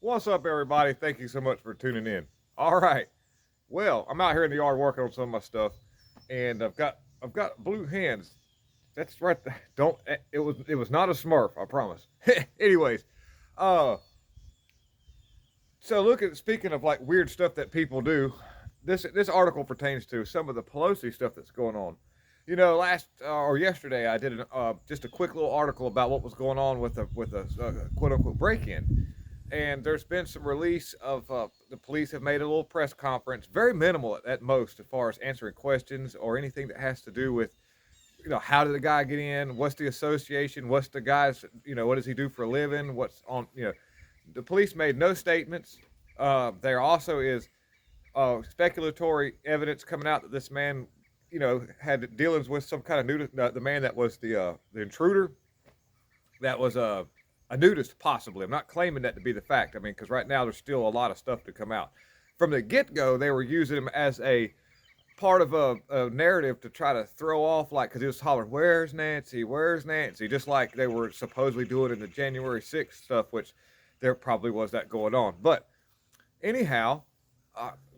What's up, everybody? Thank you so much for tuning in. All right. Well, I'm out here in the yard working on some of my stuff, and I've got blue hands. That's right. Don't. It was not a Smurf. I promise. Anyways, uh, so look at speaking of like weird stuff that people do. This article pertains to some of the Pelosi stuff that's going on. Last or yesterday, I did just a quick little article about what was going on with a quote unquote break in, and there's been some release of the police have made a little press conference, very minimal at most as far as answering questions or anything that has to do with how did the guy get in, what's the association, what's the guy's what does he do for a living, what's on the police made no statements. There also is speculatory evidence coming out that this man, had dealings with some kind of nudist. The man that was the intruder, that was a nudist, possibly. I'm not claiming that to be the fact. I mean, because right now there's still a lot of stuff to come out. From the get-go, they were using him as a part of a narrative to try to throw off, like, because he was hollering, "Where's Nancy? Where's Nancy?" Just like they were supposedly doing in the January 6th stuff, which there probably was that going on. But anyhow,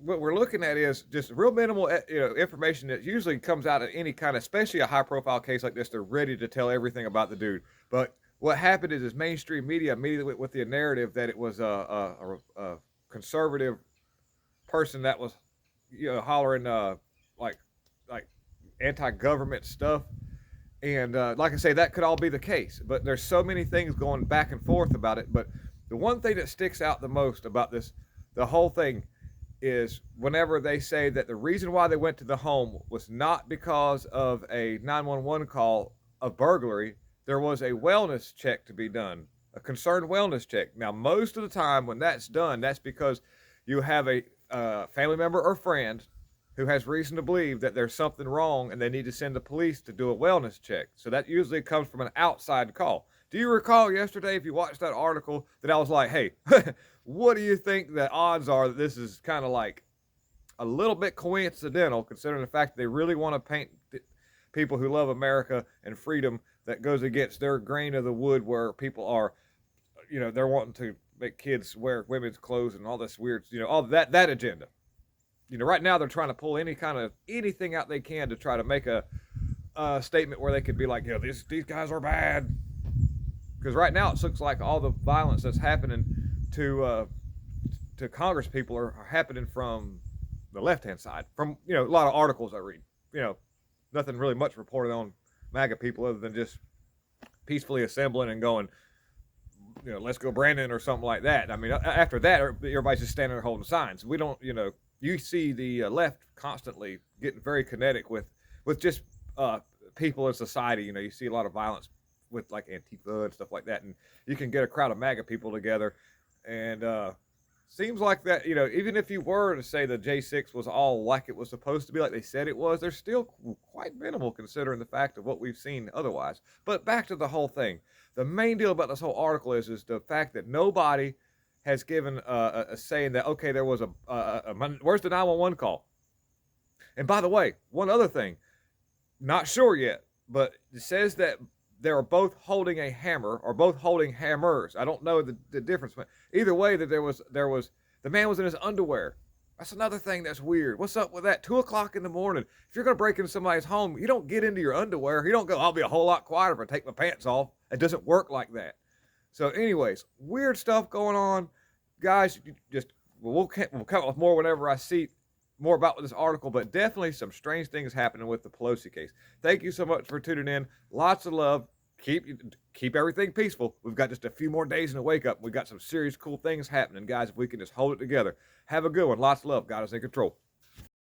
what we're looking at is just real minimal, information that usually comes out of any kind of, especially a high-profile case like this. They're ready to tell everything about the dude. But what happened is mainstream media immediately with the narrative that it was a conservative person that was, hollering like like anti-government stuff. And like I say, that could all be the case. But there's so many things going back and forth about it. But the one thing that sticks out the most about this, the whole thing, is whenever they say that the reason why they went to the home was not because of a 911 call of burglary, there was a wellness check to be done, a concerned wellness check. Now, most of the time when that's done, that's because you have a family member or friend who has reason to believe that there's something wrong and they need to send the police to do a wellness check. So that usually comes from an outside call. Do you recall yesterday, if you watched that article, that I was like, hey, what do you think the odds are that this is kind of like a little bit coincidental, considering the fact that they really want to paint people who love America and freedom that goes against their grain of the wood, where people are, they're wanting to make kids wear women's clothes and all this weird, all that agenda. Right now they're trying to pull anything out they can to try to make a statement where they could be like, these guys are bad. Because right now it looks like all the violence that's happening to Congress people are happening from the left-hand side. From a lot of articles I read, nothing really much reported on MAGA people other than just peacefully assembling and going, let's go Brandon or something like that. I mean, after that, everybody's just standing there holding signs. We don't, you see the left constantly getting very kinetic with just people in society. You see a lot of violence with like Antifa and stuff like that, and you can get a crowd of MAGA people together, and seems like that, even if you were to say the J6 was all like it was supposed to be, like they said it was, they're still quite minimal considering the fact of what we've seen otherwise. But back to the whole thing. The main deal about this whole article is the fact that nobody has given a saying that, okay, there was where's the 911 call? And by the way, one other thing, not sure yet, but it says that they were both holding a hammer or both holding hammers. I don't know the difference. But either way, that there was the man was in his underwear. That's another thing that's weird. What's up with that? 2:00 in the morning. If you're going to break into somebody's home, you don't get into your underwear. You don't go, I'll be a whole lot quieter if I take my pants off. It doesn't work like that. So anyways, weird stuff going on. Guys, we'll come up with more whenever I see more about this article, but definitely some strange things happening with the Pelosi case. Thank you so much for tuning in. Lots of love. Keep everything peaceful. We've got just a few more days in the wake up. We've got some serious cool things happening, guys, if we can just hold it together. Have a good one. Lots of love. God is in control.